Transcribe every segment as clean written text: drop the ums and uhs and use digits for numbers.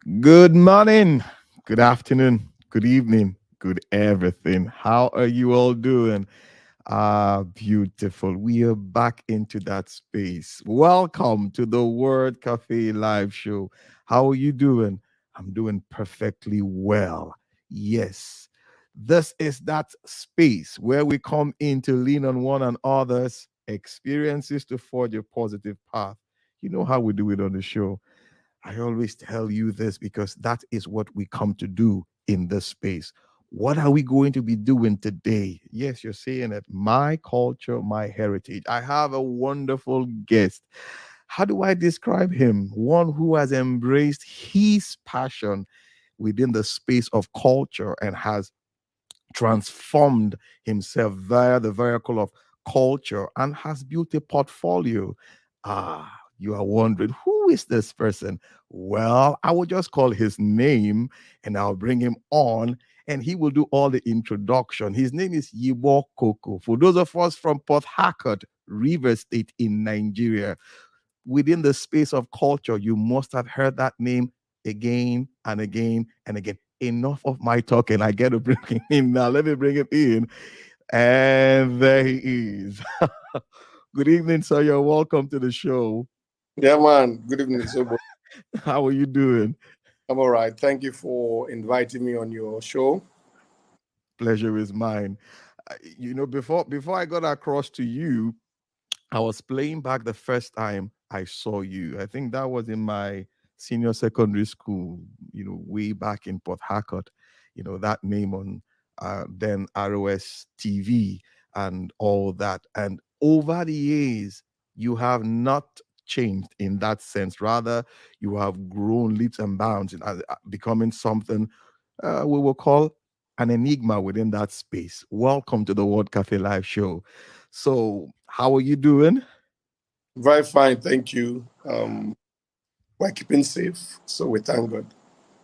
Good morning, good afternoon, good evening, good everything. How are you all doing? Beautiful. We are back into that space. Welcome to the Word Cafe live show. How are you doing? I'm doing perfectly well. Yes. This is that space where we come in to lean on one another's experiences to forge a positive path. You know how we do it on the show. I always tell you this because that is what we come to do in this space. What are we going to be doing today? Yes, you're saying it. My culture, my heritage. I have a wonderful guest. How do I describe him? One who has embraced his passion within the space of culture and has transformed himself via the vehicle of culture and has built a portfolio. You are wondering, who is this person? Well, I will just call his name and I'll bring him on and he will do all the introduction. His name is Yibo Koko. For those of us from Port Harcourt, Rivers State in Nigeria, within the space of culture, you must have heard that name again and again and again. Enough of my talking. I get to bring him in now. Let me bring him in. And there he is. Good evening, sir. You're welcome to the show. Yeah, man. Good evening, Sobo. How are you doing? I'm all right. Thank you for inviting me on your show. Pleasure is mine. Before I got across to you, I was playing back the first time I saw you. I think that was in my senior secondary school, way back in Port Harcourt. That name on then ROS TV and all that. And over the years, you have not changed in that sense. Rather, you have grown leaps and bounds in becoming something we will call an enigma within that space. Welcome to the World Cafe Live show. So, how are you doing? Very fine. Thank you. We're keeping safe. So we thank God.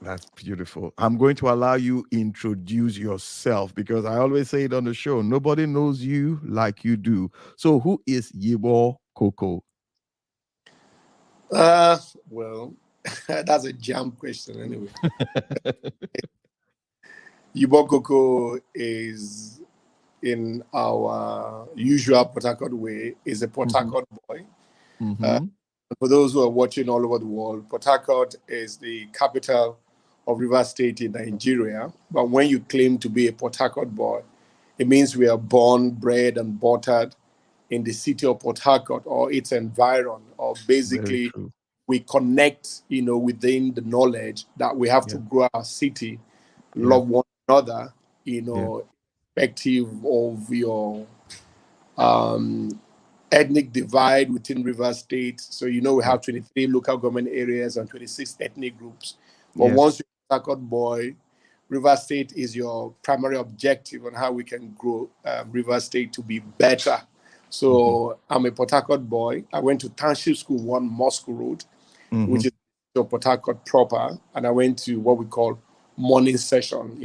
That's beautiful. I'm going to allow you introduce yourself because I always say it on the show. Nobody knows you like you do. So, who is Yibo Koko? Well, that's a jam question anyway. Yibo Koko is in our usual Port Harcourt way, is a Port Hmm. Harcourt boy. Uh, Hmm. for those who are watching all over the world, Port Harcourt is the capital of Rivers State in Nigeria. But when you claim to be a Port Harcourt boy, it means we are born, bred, and buttered in the city of Port Harcourt or its environ, or Very basically true. we connect, within the knowledge that we have to Yeah. grow our city, Yeah. love one another, Yeah. effective of your um, ethnic divide within Rivers State. So, we Yeah. have 23 local government areas and 26 ethnic groups. But once Yes. you're a Port boy, Rivers State is your primary objective on how we can grow Rivers State to be better. Hmm. So I'm a Port Harcourt boy. I went to Township School 1 Moscow Road, Hmm. which is the Port Harcourt proper. And I went to what we call morning session.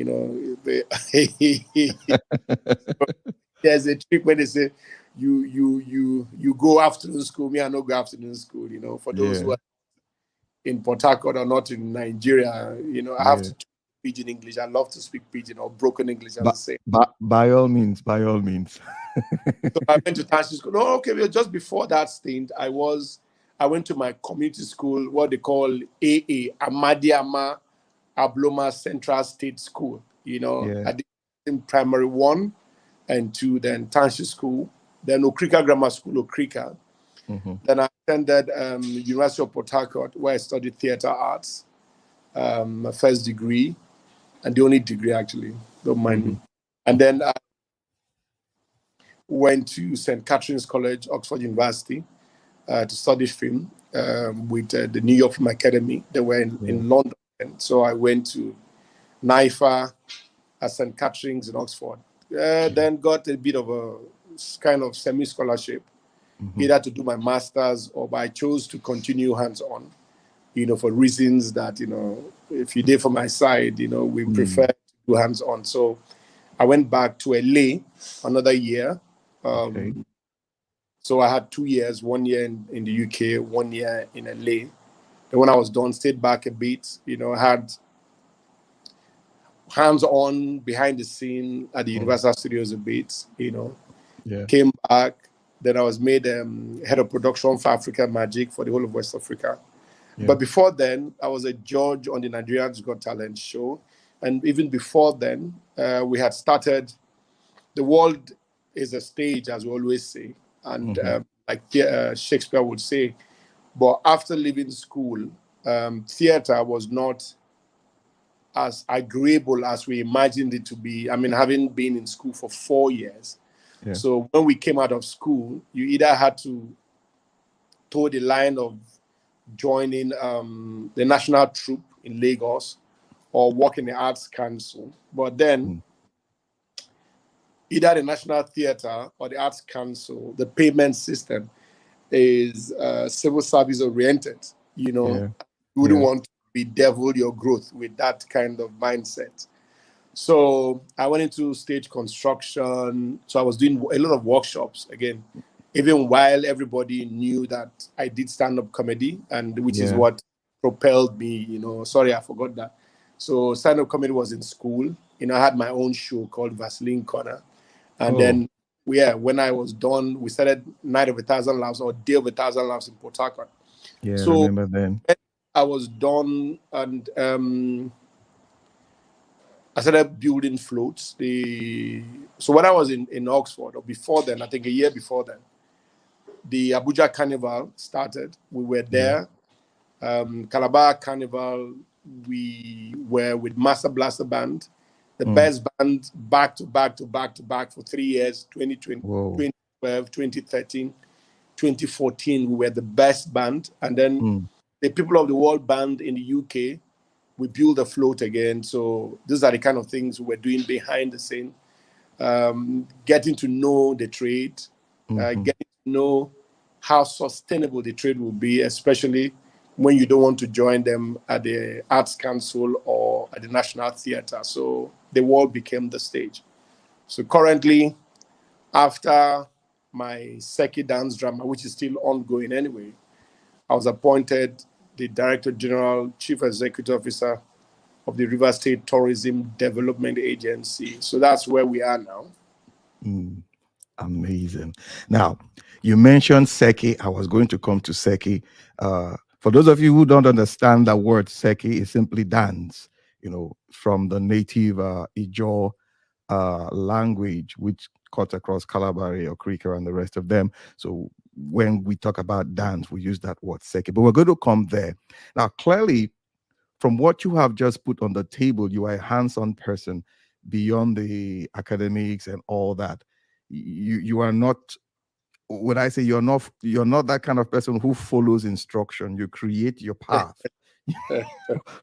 There's a trick where they say you go afternoon school. Me, I no go afternoon school. For those who Yeah. are in Port Harcourt or not in Nigeria, I have Yeah. to speak pidgin English. I love to speak pidgin or broken English, as I But say. by all means, by all means. So I went to Township school. No, okay, well, just before that stint, I went to my community school, what they call AA, Amadiama Abloma Central State School. Yeah. I did in primary 1 and 2, then Township School, then Okrika Grammar School, Okrika. Hmm. Then I attended University of Port Harcourt, where I studied theater arts, my first degree, and the only degree actually, don't mind Hmm. me. And then I went to St. Catherine's College, Oxford University, to study film with the New York Film Academy. They were Yeah. in London. And so I went to NIFA at St. Catherine's in Oxford. Yeah. Then got a bit of a kind of semi scholarship, Hmm. either to do my master's or I chose to continue hands on, for reasons that, if you did for my side, we prefer Mm. to do hands on. So I went back to LA another year. Okay. So I had 2 years, 1 year in the UK, 1 year in LA. And when I was done, stayed back a bit, had hands on behind the scene at the Mm. Universal Studios a bit, Yeah. came back. Then I was made head of production for Africa Magic for the whole of West Africa. Yeah. But before then, I was a judge on the Nigerians Got Talent show. And even before then, we had started The World is a Stage, as we always say. And Hmm. like Shakespeare would say, but after leaving school, theater was not as agreeable as we imagined it to be. I mean, having been in school for 4 years. Yeah. So when we came out of school, you either had to toe the line of joining the national troupe in Lagos or work in the Arts Council. But then Mm. either the National Theatre or the Arts Council, the payment system is civil service oriented. Yeah. You wouldn't Yeah. want to bedevil your growth with that kind of mindset. So I went into stage construction. So I was doing a lot of workshops again, even while everybody knew that I did stand-up comedy, and which is Yeah. what propelled me. Sorry, I forgot that. So stand-up comedy was in school. I had my own show called Vaseline Corner, and Oh, then yeah, when I was done, we started Night of a Thousand Laughs or Day of a Thousand Laughs in Port Harcourt. yeah. So Remember then? when I was done, and I started building floats. So when I was in Oxford, or before then, I think a year before then, the Abuja Carnival started. We were Yeah. there. Calabar Carnival, we were with Master Blaster Band, the Mm. best band back to back to back to back for 3 years, 2020, Whoa. 2012, 2013, 2014. We were the best band. And then Mm. the People of the World Band in the UK, we build a float again. So these are the kind of things we're doing behind the scene, getting to know the trade, Hmm. getting to know how sustainable the trade will be, especially when you don't want to join them at the Arts Council or at the National Theatre. So the world became the stage. So currently, after my Seki dance drama, which is still ongoing anyway, I was appointed the Director General, Chief Executive Officer of the River State Tourism Development Agency. So that's where we are now. Mm. Amazing. Now, you mentioned Seki. I was going to come to Seki. For those of you who don't understand that word, Seki is simply dance, from the native Ijaw language, which cuts across Kalabari or Krika and the rest of them. So when we talk about dance, we use that word Seki. But we're going to come there. Now, clearly, from what you have just put on the table, you are a hands-on person beyond the academics and all that. You are not, when I say you're not that kind of person who follows instruction. You create your path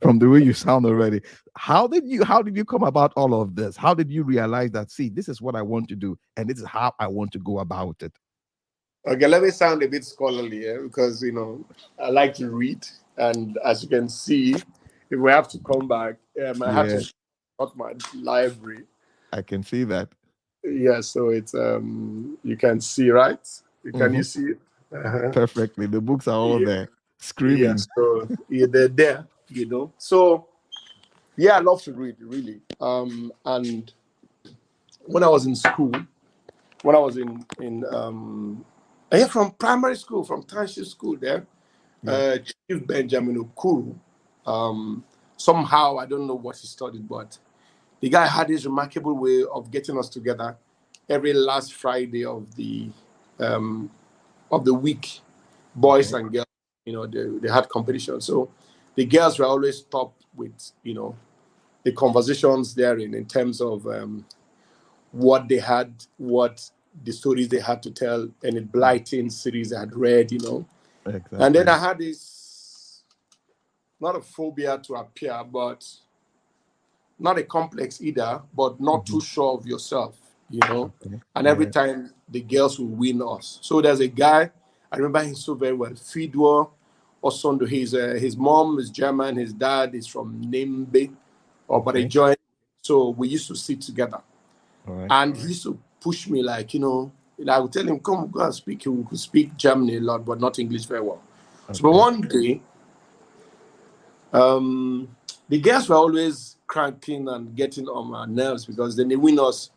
from the way you sound already. How did you come about all of this? How did you realize that, see, this is what I want to do and this is how I want to go about it? Okay, let me sound a bit scholarly here because I like to read, and as you can see, if we have to come back, I had to Yeah, shut out my library. I can see that. Yeah, so it's you can see, right? Can you Mhm. see it? Uh-huh. Perfectly. The books are all Yeah, there yeah. screaming. So yeah, they're there. So yeah, I love to read really. And when I was in school, when I was yeah, from primary school, from township school there, Yeah. Chief Benjamin Okuru. Um, Somehow I don't know what he studied, but the guy had this remarkable way of getting us together every last Friday um, of the week, boys Okay. and girls. They had competition, so the girls were always top with the conversations there in terms of what they had, what the stories they had to tell, any Mm. blighting series I had read. And then Exactly. I had this, not a phobia to appear, but not a complex either, but not Hmm. too sure of yourself. Okay. And every Yeah. time the girls will win us. So there's a guy, I remember him so very well, Fidwa Osondo. His mom is German, his dad is from Nimbe, but they Okay. joined. So we used to sit together. All right. And he used to push me I would tell him, come, go and speak. He could speak German a lot, but not English very well. So but Okay. one day, Um, the girls were always cranking and getting on my nerves because then they win us,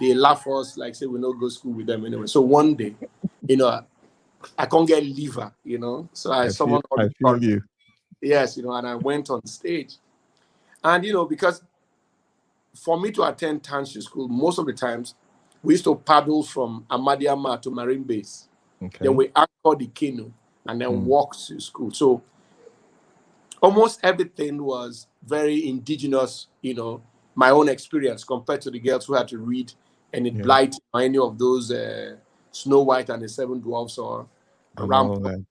they laugh us like say we don't go school with them anyway. So one day, you know, I can't get liver, So I summoned all I the feel courage. you. Yes, and I went on stage. And because for me to attend township school, most of the times we used to paddle from Amadiama to Marine Base. Then Okay. we anchor the canoe and then Mm. walk to school. So almost everything was very indigenous, my own experience compared to the girls who had to read any Yeah. Blight or any of those Snow White and the Seven Dwarfs or And all Ramp, that.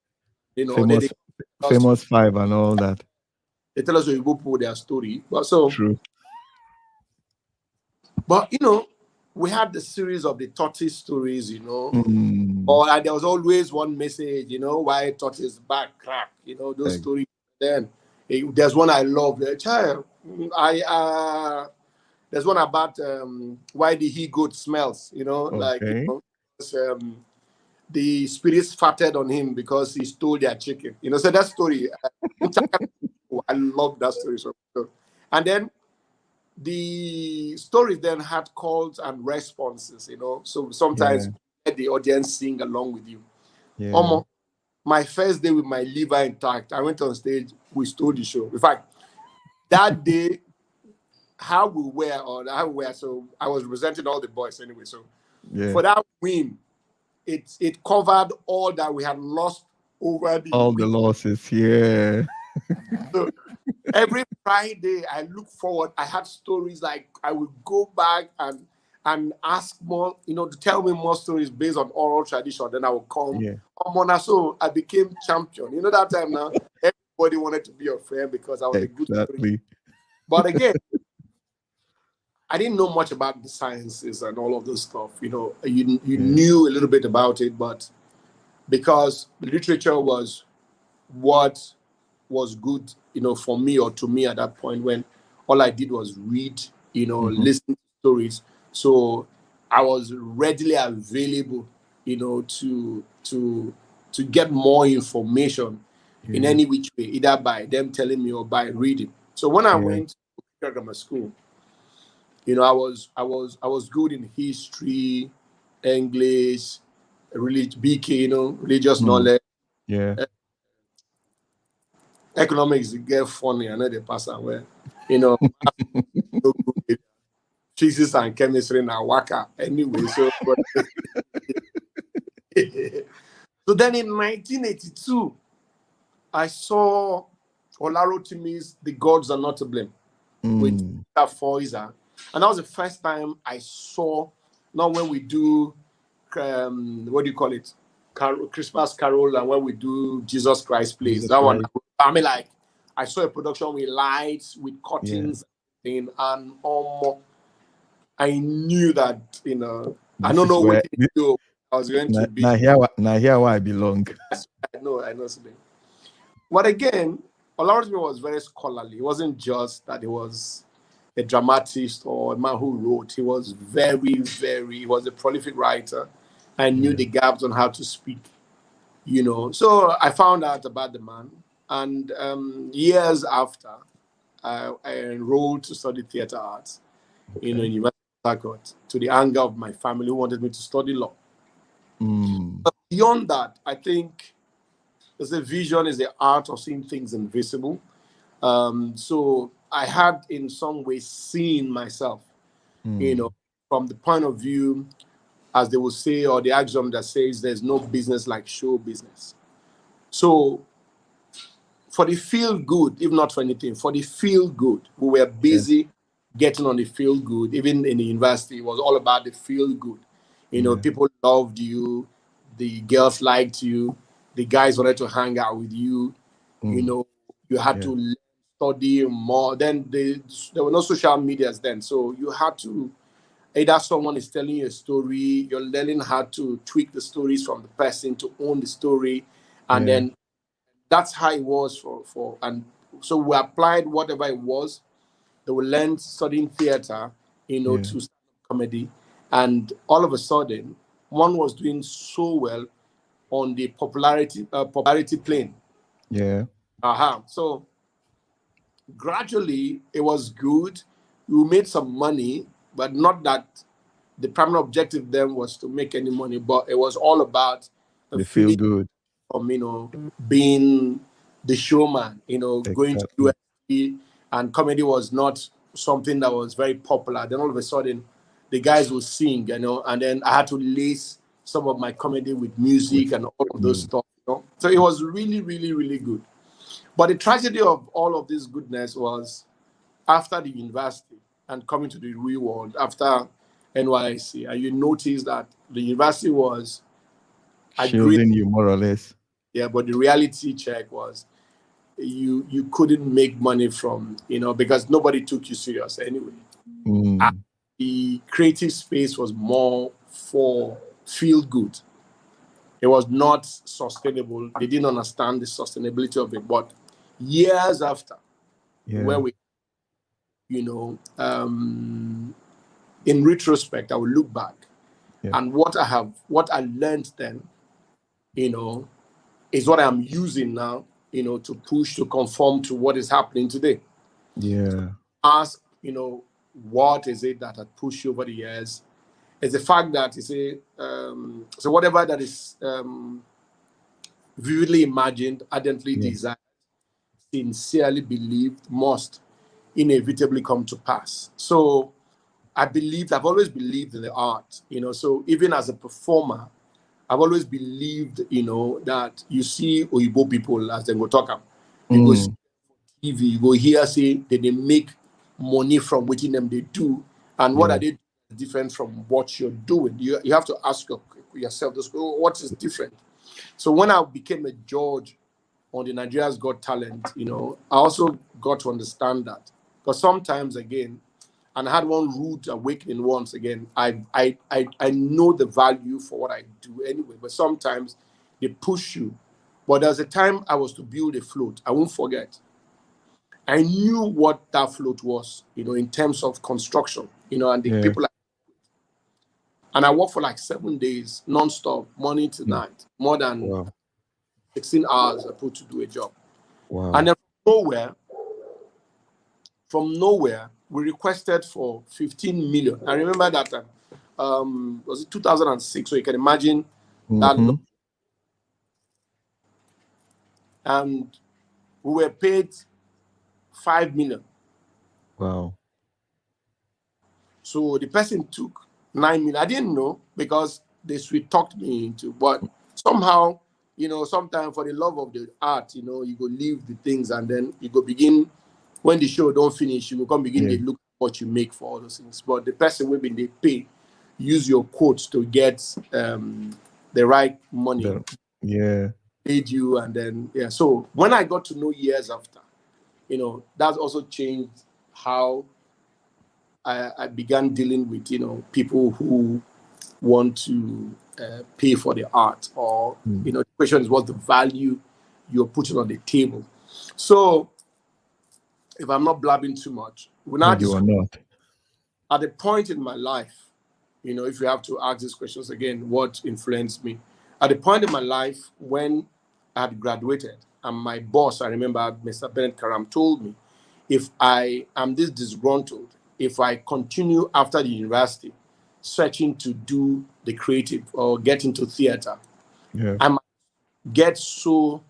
they Famous us famous five and all that. they tell us Oyibo people their story. True. But we had the series of the tortoise stories, Mm. or there was always one message, why tortoise back crack, those Ex- stories. Then there's one I love. Child, I there's one about why the he goat smells, Okay. the spirits farted on him because he stole their chicken. So that story, I love that story so. And then the stories then had calls and responses, So Yeah. sometimes let the audience sing along with you. Yeah. Almost my first day with my liver intact, I went on stage, we stole the show. In fact, that day, so I was representing all the boys anyway. So Yeah. for that win, it covered all that we had lost over the All the week. losses. Yeah. So every Friday, I look forward. I had stories like I would go back and ask more, to tell me more stories based on oral tradition. Then I would come. Yeah. So I became champion. That time now, everybody wanted to be your friend because I was a good story. Exactly. But again, I didn't know much about the sciences and all of this stuff. You Yeah. knew a little bit about it, but because literature was what was good, for me or to me at that point when all I did was read, Hmm. listen to stories. So I was readily available, to get more information in Yeah. any which way, either by them telling me or by reading. So when I Yeah. went to grammar school, I was good in history, English, BK, religious Mm. knowledge. Yeah. Economics get funny. I know they pass away. You know, no good. Physics and chemistry now waka anyway. So, so then in 1982, I saw Olarotimi's "The Gods Are Not to Blame" with Mm. Foiza, and that was the first time I saw. Not when we do, what do you call it, Christmas Carol, and when we do Jesus Christ plays. Jesus That one, Christ. I mean, like I saw a production with lights, with Yeah. curtains, and I knew that I This don't is know where what I was going to be. now here where I belong. I know something. But again, Olarotomi was very scholarly. It wasn't just that he was a dramatist or a man who wrote. He was he was a prolific writer and knew Yeah. the gaps on how to speak. So I found out about the man. And years after, I enrolled to study theater arts, Okay. in University of Harcourt, to the anger of my family who wanted me to study law. Mm. But beyond that, I think there's a vision is the art of seeing things invisible. So I had, in some way, seen myself, you know, Mm. from the point of view, as they will say, or the axiom that says there's no business like show business. So for the feel good, if not for anything, for the feel good, we were Yeah. busy getting on the feel good. Even in the university, it was all about the feel good. Yeah. People loved you, the girls liked you, the guys wanted to hang out with you. You Mm. know, you had Yeah. to study more. Then there were no social medias then, so you had to either someone is telling you a story, you're learning how to tweak the stories from the person to own the story, and Yeah. then that's how it was for and so we applied whatever it was. They will learn studying theater, Yeah. to stand-up comedy, and all of a sudden, one was doing so well on the popularity plane. Yeah. So Gradually, it was good. We made some money, but not that the primary objective then was to make any money, but it was all about the They feel feeling good. from, being the showman, going to Exactly. USC, and comedy was not something that was very popular. Then all of a sudden, the guys would sing, and then I had to lace some of my comedy with music With and all of those mm, stuff. So it was really, really, really good. But the tragedy of all of this goodness was after the university and coming to the real world after NYC, and you notice that the university was a great, shielding you more or less. yeah, but the reality check was you couldn't make money from, because nobody took you serious anyway. And Mm, the creative space was more for feel good. It was not sustainable. They didn't understand the sustainability of it. But years after, yeah. where we, in retrospect, I will look back Yeah. and what I learned then, you know, is what I'm using now, to push to conform to what is happening today. Yeah. Ask, what is it that had pushed you over the years? It's the fact that you say, so whatever that is vividly imagined, ardently Yeah. desired, sincerely believed, must inevitably come to pass. So I've always believed in the art, so even as a performer, I've always believed, that you see Oyibo people as they go talk, you go see Mm, TV, you go hear say that they make money from what them they do, and what are yeah. they different from what you're doing? You have to ask yourself this: what is different? So when I became a judge on the Nigeria's Got Talent, I also got to understand that, because sometimes again, and I had one rude awakening once again. I know the value for what I do anyway, but sometimes they push you. But there's a time I was to build a float. I won't forget. I knew what that float was, in terms of construction, and the Yeah. people. And I worked for like 7 days, non-stop, morning to Mm, night, more than wow. 16 hours I put to do a job. And Wow. then from nowhere, we requested for 15 million. I remember that time. Was it 2006? So you can imagine that. Mm-hmm. And we were paid 5 million. Wow. So the person took 9 million. I didn't know because they sweet talked me into, but somehow, sometimes for the love of the art, you go leave the things and then you go begin, when the show don't finish, you go come begin Yeah. they look what you make for all those things. But the person will be they pay, use your quotes to get the right money, The, yeah. paid you, and then yeah. So when I got to know years after, that's also changed how I began dealing with people who want to pay for the art, or Mm. the question is what's the value you're putting on the table. So if I'm not blabbing too much, when No, I you are describe not. at the point in my life, if you have to ask these questions again, what influenced me? At the point in my life when I had graduated, and my boss, I remember Mr. Bennett Karam, told me, if I am this disgruntled, if I continue after the university searching to do the creative or get into theater, Yeah. I might get so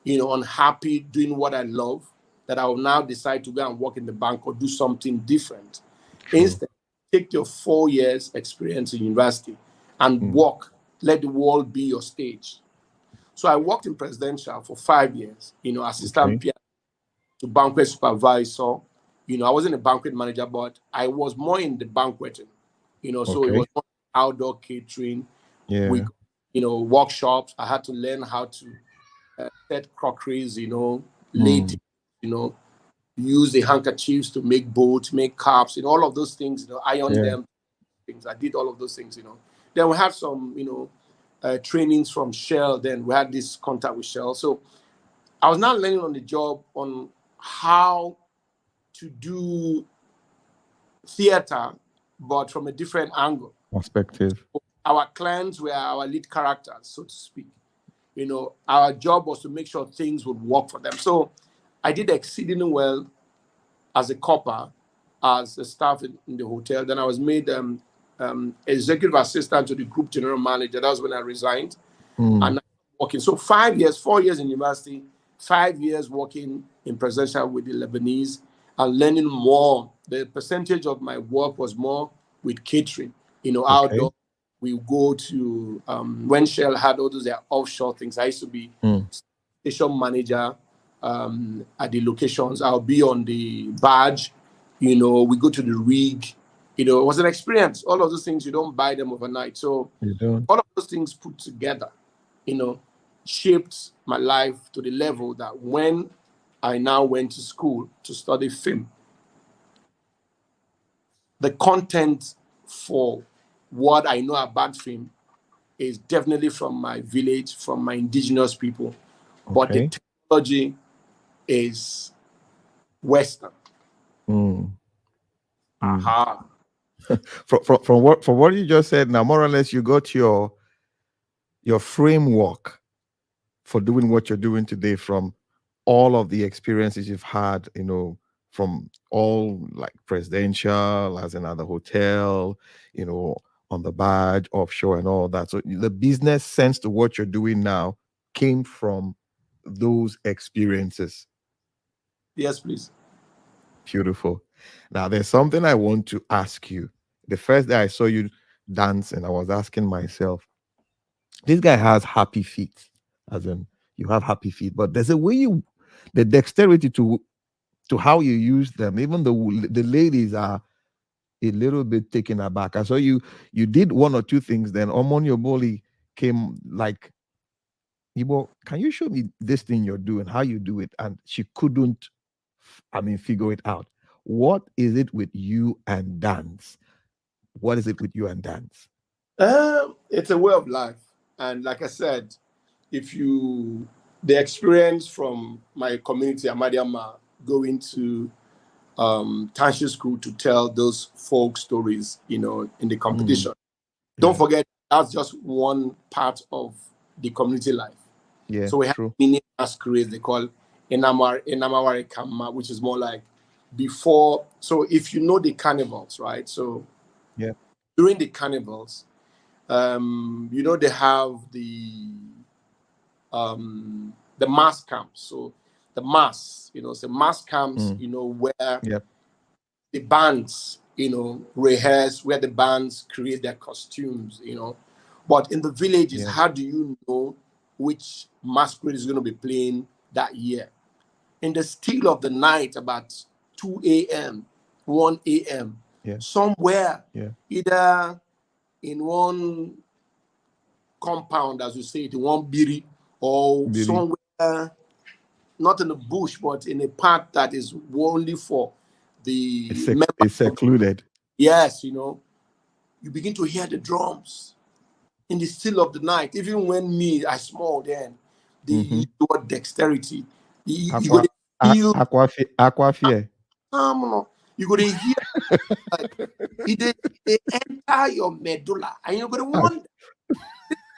unhappy doing what I love that I will now decide to go and work in the bank or do something different. True. Instead, take your 4 years experience in university and Mm. work. Let the world be your stage. So I worked in presidential for 5 years, assistant Okay. PR to banquet supervisor. I wasn't a banquet manager, but I was more in the banqueting. So it Okay. was more outdoor catering. We, Yeah. workshops. I had to learn how to set crockeries, lay Mm. things, use the handkerchiefs to make boats, make cups, all of those things, iron Yeah. them, things. I did all of those things. Then we had some, trainings from Shell. Then we had this contact with Shell. So I was now learning on the job on how to do theater, but from a different angle. Perspective. Our clients were our lead characters, so to speak. Our job was to make sure things would work for them. So I did exceedingly well as a copper, as a staff in the hotel. Then I was made executive assistant to the group general manager. That was when I resigned. Mm. And working. So 5 years, 4 years in university, 5 years working in presidential with the Lebanese and learning more. The percentage of my work was more with catering, Okay. outdoor. We go to when Shell had all those their offshore things. I used to be Mm. station manager at the locations. I'll be on the barge. We go to the rig. It was an experience. All of those things, you don't buy them overnight. So You don't. all of those things put together, you know, shaped my life to the level that when I now went to school to study film, the content for what I know about film is definitely from my village, from my indigenous people, but the Okay. technology is Western. Mm. Mm. Aha. From what you just said now, more or less, you got your framework for doing what you're doing today from all of the experiences you've had, from all like presidential, as in at the hotel, you know, on the barge, offshore, and all that. So the business sense to what you're doing now came from those experiences. Yes, please. Beautiful. Now, there's something I want to ask you. The first day I saw you dancing, I was asking myself, this guy has happy feet, as in you have happy feet, but there's a way the dexterity to how you use them. Even the ladies are a little bit taken aback. I saw you did one or two things. Then Omon Yoboli came like, Yibo, can you show me this thing you're doing, how you do it? And she couldn't, figure it out. What is it with you and dance? What is it with you and dance? It's a way of life. And like I said, if you, the experience from my community, Amadiama, going to township school to tell those folk stories, in the Mm, competition. Don't yeah, forget, that's just one part of the community life. yeah, So we have true. mini masquerades they call Inamawari Kama, which is more like before. So if you know the carnivals, right? So Yeah, during the carnivals, they have the mass camps. So the mass, so mass camps, mm, where yeah, the bands, rehearse, where the bands create their costumes, But in the villages, yeah, how do you know which masquerade is going to be playing that year? In the still of the night, about 2 a.m., 1 a.m., yeah, somewhere, yeah. either in one compound, as we say it, in one biri, or Billy somewhere, not in the bush, but in a park that is only for the members is of, secluded. yes, you begin to hear the drums in the still of the night. Even when I small then, they Mm-hmm. use the word dexterity. You go Aqua, to feel, aquafia. you go to hear, like, they enter your medulla, and you're going to I, wonder,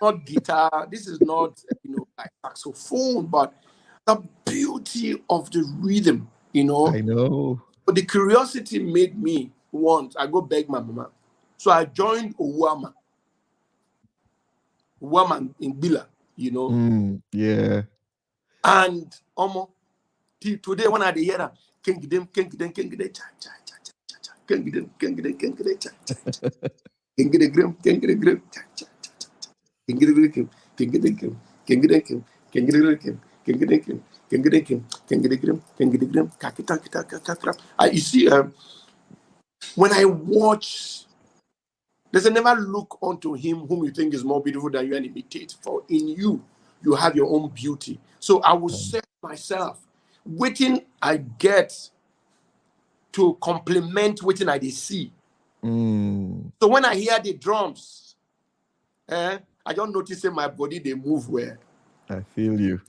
not guitar, this is not, like saxophone, but the beauty of the rhythm, I know. But the curiosity made me want, I go beg my mama. So I joined a woman in Bila. Yeah. And till today when I hear that, kengidem, cha cha cha cha cha cha, kengidem, cha cha cha, kengidem, cha cha cha cha cha, kengidem, kengidem, kengidem, kengidem, kengidem, kengidem, kengidem, kakita kita kakita. You see, when I watch, there's a never look unto him whom you think is more beautiful than you and imitate. For in you, you have your own beauty. So I will Um, say myself, waiting I get to complement waiting I dey see. mm, So when I hear the drums, I don't notice that my body they move well. I feel you.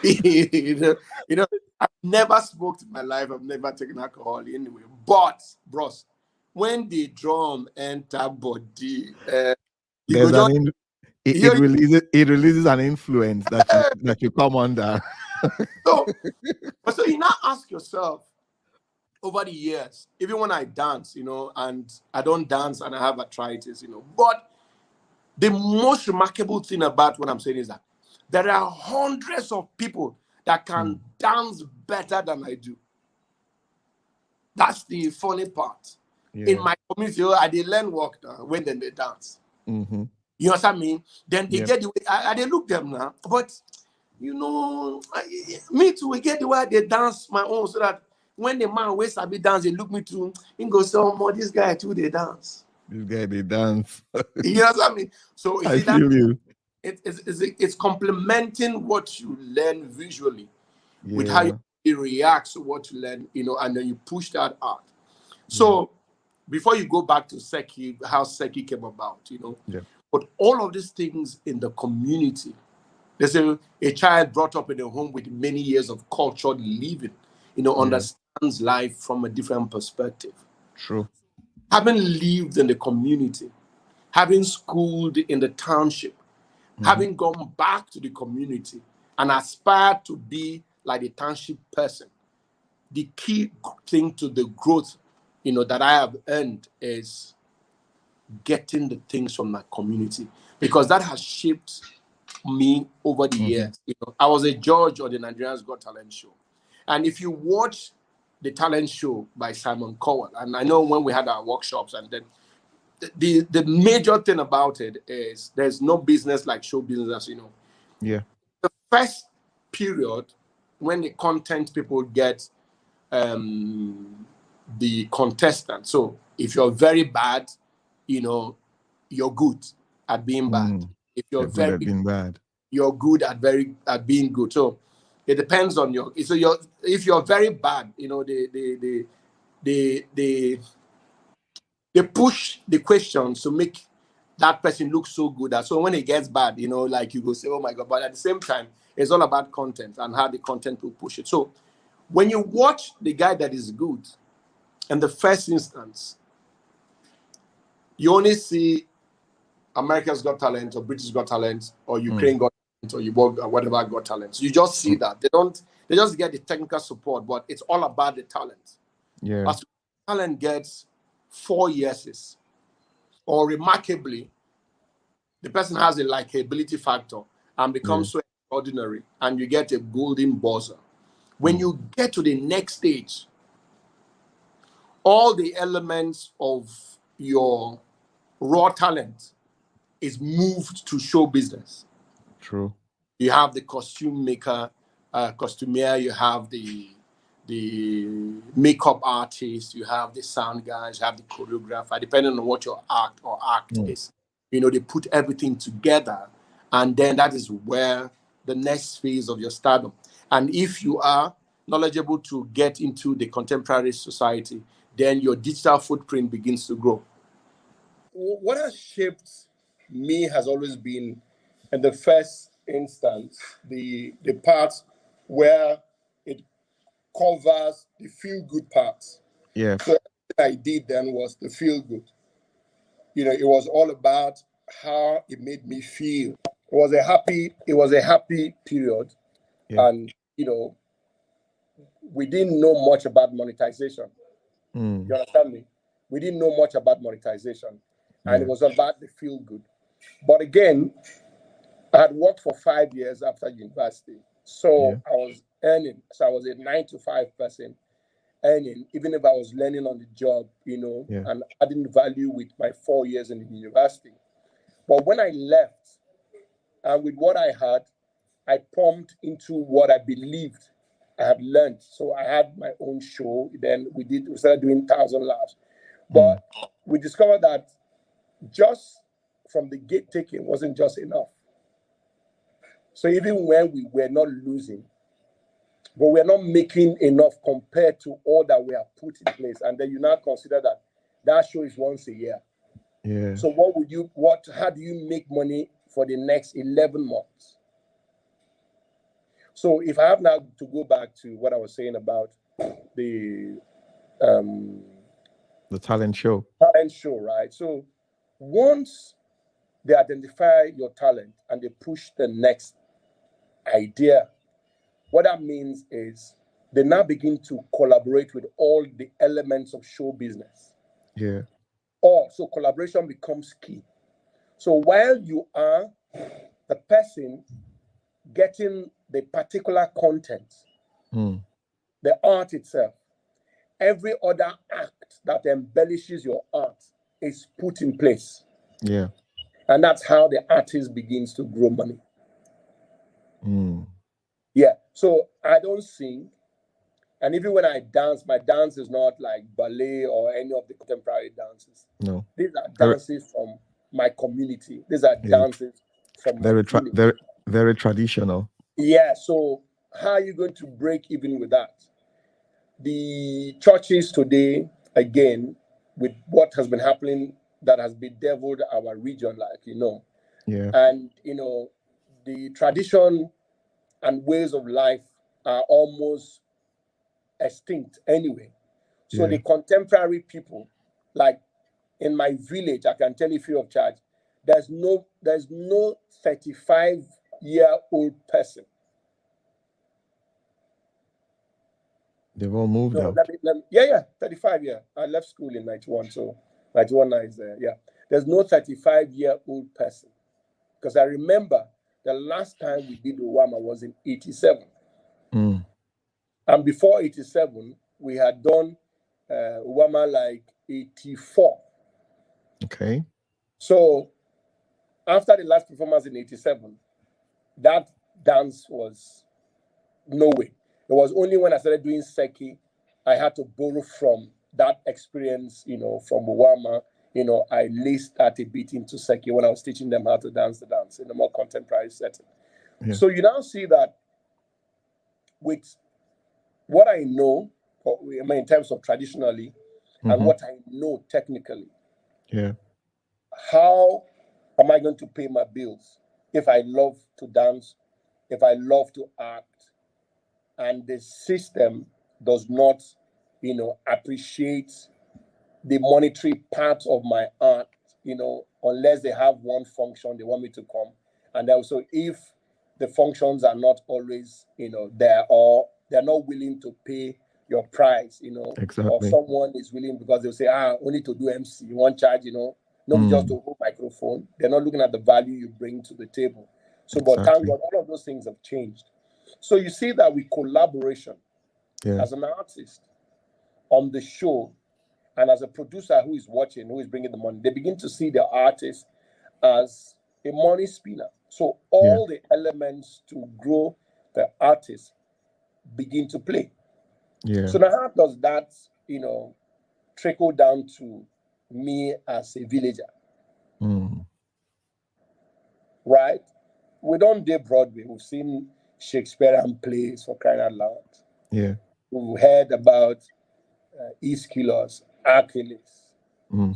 you know, you know, I've never smoked in my life. I've never taken alcohol anyway. But bros, when the drum enter body, you go There's an just it hear releases an influence that you come under. So, but so you now ask yourself, over the years, even when I dance, and I don't dance and I have arthritis, but the most remarkable thing about what I'm saying is that there are hundreds of people that can Mm. dance better than I do. That's the funny part. In Yeah. my community, I did learn work now when then they dance. Mm-hmm. You know what I mean? Then they Yep. get the way I they look them now. But me too, we get the way they dance my own so that when the man waits I be dance, they look me too, and go, so more this guy too, they dance. This guy they dance. You know what I mean? So you I see that feel you. it's complementing what you learn visually with how Yeah. you react to what you learn, and then you push that out. Yeah. So before you go back to Seki, how Seki came about, Yeah. but all of these things in the community. There's a child brought up in a home with many years of cultured living, Yeah. understands life from a different perspective. True. Having lived in the community, having schooled in the township, Mm-hmm. having gone back to the community and aspired to be like the township person, the key thing to the growth, that I have earned is getting the things from my community because that has shaped me over the Mm-hmm. years. I was a judge on the Nigerian's Got Talent show. And if you watch the talent show by Simon Cowell, and I know when we had our workshops, and then the major thing about it is there's no business like show business, Yeah. The first period when the content people get um, the contestant. So if you're very bad, you're good at being bad. Mm. If They're you're good very at being bad. you're good at being good. So it depends on if you're very bad, they they push the questions to make that person look so good that so when it gets bad, like you go say, oh my god, but at the same time, it's all about content and how the content will push it. So when you watch the guy that is good, in the first instance, you only see America's Got Talent or British Got Talent or Mm. Ukraine Got Talent or Yibo whatever Got Talent. You just see Mm. that. They just get the technical support, but it's all about the talent. Yeah. As talent gets 4 years, or remarkably, the person has a likability factor and Yeah. becomes so extraordinary, and you get a golden buzzer. When Mm. you get to the next stage, all the elements of your raw talent is moved to show business. True. You have the costume maker, costumier, you have the makeup artist, you have the sound guys, you have the choreographer, depending on what your act Mm. is. They put everything together, and then that is where the next phase of your stardom. And if you are knowledgeable to get into the contemporary society, then your digital footprint begins to grow. What has shaped me has always been, in the first instance, the part where it covers the feel good parts. Yeah. So what I did then was the feel good. It was all about how it made me feel. It was a happy period, Yeah. and we didn't know much about monetization. Mm. You understand me? We didn't know much about monetization, and it Yeah. was about the feel good. But again, I had worked for 5 years after university. Yeah. So I was earning. So I was a 9 to 5 person earning, even if I was learning on the job, Yeah. and adding value with my 4 years in the university. But when I left, and with what I had, I pumped into what I believed I had learned. So I had my own show. Then we started doing 1,000 laughs. Mm. But we discovered that just from the gate taking wasn't just enough. So even when we were not losing, but we're not making enough compared to all that we have put in place, and then you now consider that that show is once a year. Yeah. So how do you make money for the next 11 months? So if I have now to go back to what I was saying about the um, The talent show. talent show, right? So once they identify your talent and they push the next idea, What that means is they now begin to collaborate with all the elements of show business. Yeah. Or so collaboration becomes key. So while you are the person getting the particular content, Mm. the art itself, every other act that embellishes your art is put in place. Yeah. And that's how the artist begins to grow money. Mm. Yeah. So I don't sing. And even when I dance, my dance is not like ballet or any of the contemporary dances. No. These are Very, dances from my community. These are yeah, dances from my village. very, very traditional. Yeah. So how are you going to break even with that? The churches today, again, with what has been happening that has bedeviled our region, Yeah. and the tradition and ways of life are almost extinct anyway. So Yeah. the contemporary people, like in my village, I can tell you free of charge, there's no 35-year-old person. They've all moved No, out. yeah, 35 year. I left school in 91, so 91 now is there. Yeah. There's no 35-year-old person. Because I remember the last time we did Owama was in 87. Mm. And before 87, we had done Owama like 84. Okay. So after the last performance in 87, that dance was no way. It was only when I started doing Seki, I had to borrow from that experience, from Owama. I laced that a bit into Seki when I was teaching them how to dance the dance in a more contemporary setting. Yeah. So you now see that with what I know, in terms of traditionally, and Mm-hmm. what I know technically, Yeah. how am I going to pay my bills if I love to dance, if I love to act, and the system does not, appreciate the monetary part of my art, unless they have one function they want me to come. And also, if the functions are not always, there, or they're not willing to pay your price, or Exactly. someone is willing because they'll say, only to do MC, you want charge, nobody just Mm. to hold microphone. They're not looking at the value you bring to the table. So, but thank Exactly. God, all of those things have changed. So you see that with collaboration Yeah. as an artist on the show, and as a producer who is watching, who is bringing the money, they begin to see the artist as a money spinner. So Yeah. all the elements to grow the artist begin to play. Yeah. So now how does that, trickle down to me as a villager, Mm. right? We don't do Broadway. We've seen Shakespearean plays, for crying out loud. Yeah. We've heard about Aeschylus, Achilles, Mm.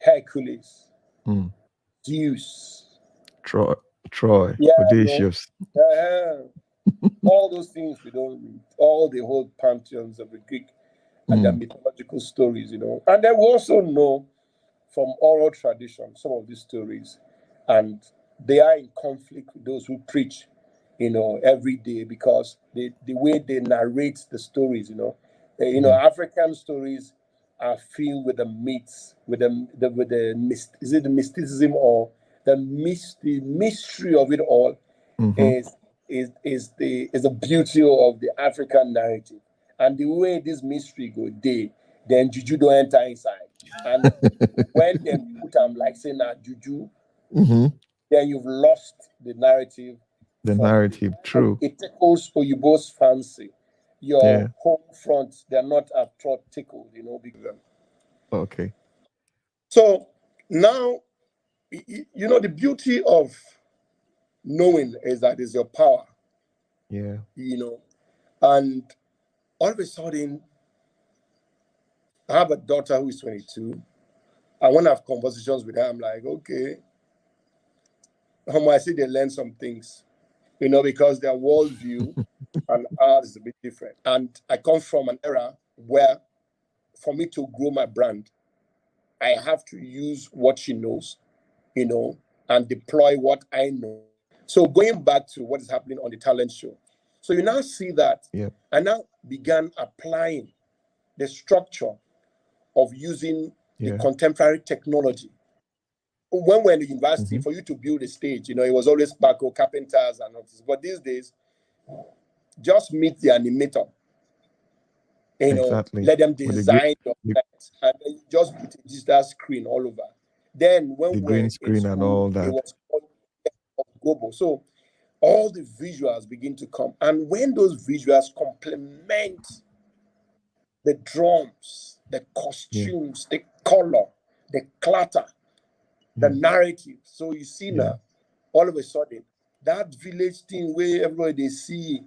Hercules, Mm. Zeus. Troy. Troy. Yeah, Audacious. all those things we don't read. All the whole pantheons of the Greek and their Mm. mythological stories, And then we also know from oral tradition some of these stories, and they are in conflict with those who preach, every day, because the way they narrate the stories, Yeah. African stories are filled with the myths, is it the mysticism, or the mystery of it all Mm-hmm. is the beauty of the African narrative, and the way this mystery go day, then juju don't enter inside, and when they put them like saying that juju, Mm-hmm. then you've lost the narrative The for the people. narrative. True. It tickles Oyibo's fancy. Your Yeah. home front, they're not at all tickled, because Okay. so now, the beauty of knowing is that is your power, Yeah. and all of a sudden, I have a daughter who is 22. I want to have conversations with her. I'm like, okay, I see they learn some things, because their worldview and ours is a bit different. And I come from an era where, for me to grow my brand, I have to use what she knows, you know, and deploy what I know. So going back to what is happening on the talent show, So you now see that Yeah. I now began applying the structure of using the Yeah. contemporary technology. When we're in the university, Hmm. for you to build a stage, it was always Paco, carpenters, and all this. But these days, just meet the animator, Exactly. let them With the green, design your the, effects, and then just put a digital screen all over. Then, when the we're green in screen and school, all it that. was called Gobo. So all the visuals begin to come. And when those visuals complement the drums, the Yeah. costumes, the color, the clatter, the Yeah. narrative. So you see Yeah. now, all of a sudden, that village thing where everybody they see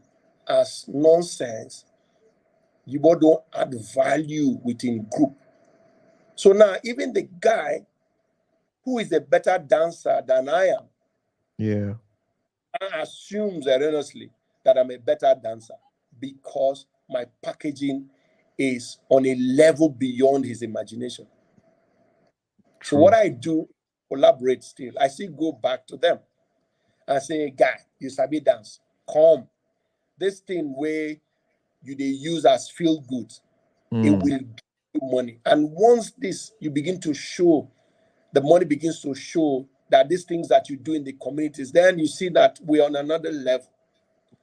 as nonsense, you both don't add value within group. So now even the guy who is a better dancer than I am, Yeah. I assumes erroneously that I'm a better dancer because my packaging is on a level beyond his imagination. So what True. I do, collaborate still. I still go back to them and say, guy, you sabi dance. Come. This thing where you they use as feel good, it Mm. will give you money. And once this you begin to show, the money begins to show that these things that you do in the communities, then you see that we're on another level.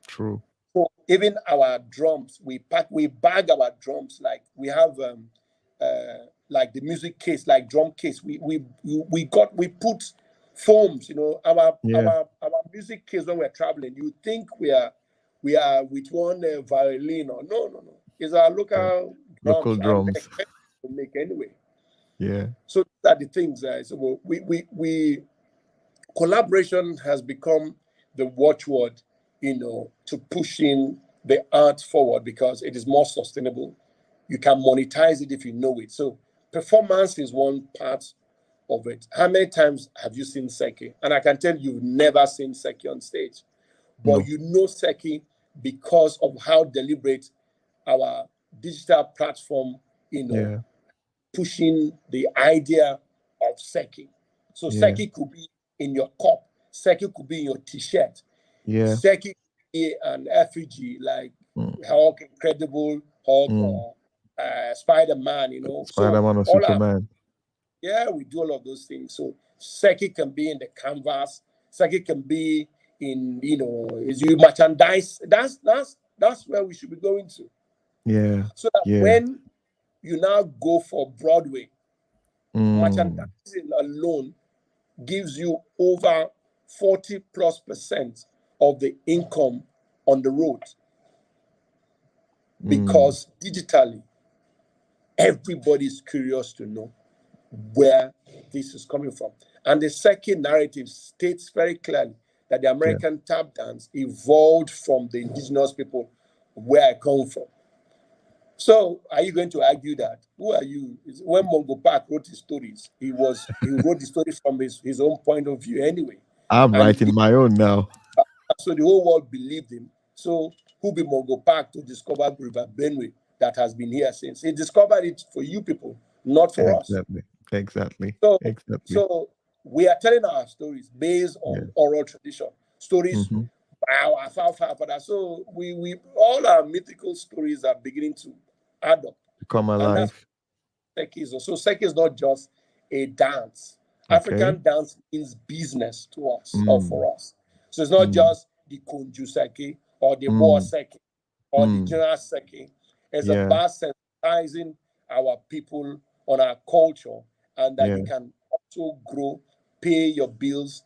True. So even our drums, we bag our drums like we have like the music case, like drum case. We put foams, Yeah. our music case when we're traveling. You think we are with one violin or no. It's our Yeah. local Local drums and they're drums. expensive to make anyway. Yeah. So these are the things. So we collaboration has become the watchword, to pushing the art forward because it is more sustainable. You can monetize it if you know it. So performance is one part of it. How many times have you seen Seki? And I can tell you've never seen Seki on stage, but No. you know Seki because of how deliberate our digital platform, Yeah. pushing the idea of Seki. So Yeah. Seki could be in your cup, Seki could be in your t-shirt, Yeah. Seki could be an effigy like Mm. Hulk, Incredible Hulk, Mm. or Spider-Man, So Spider-Man or all our Superman. yeah, we do all of those things. So Seki can be in the canvas, Seki can be in, is you merchandise. That's where we should be going to. Yeah. So that Yeah. when you now go for Broadway, Mm. merchandising alone gives you over 40 plus percent of the income on the road Mm. because digitally everybody is curious to know where this is coming from. And the second narrative states very clearly that the Yeah. American tap dance evolved from the indigenous people where I come from. So, are you going to argue that? Who are you? When Mongo Park wrote his stories, he wrote the story from his own point of view anyway, I'm and writing my own now. so the whole world believed him. So, who be Mongo Park to discover River Benue that has been here since? He discovered it for you people, not for us. Exactly. Exactly. So, Exactly. so we are telling our stories based Yeah. on oral tradition, stories Mm-hmm. by our father. So we all our mythical stories are beginning to add up, Come and that's alive. Seki is. So Seki is not just a dance. Okay. African dance means business to us or Mm. for us. So it's not Mm. just the Konju Seki or the Boa Mm. Seki or the Mm. General Seki. It's Yeah. about sensitizing our people on our culture and that Yeah. you can also grow, pay your bills,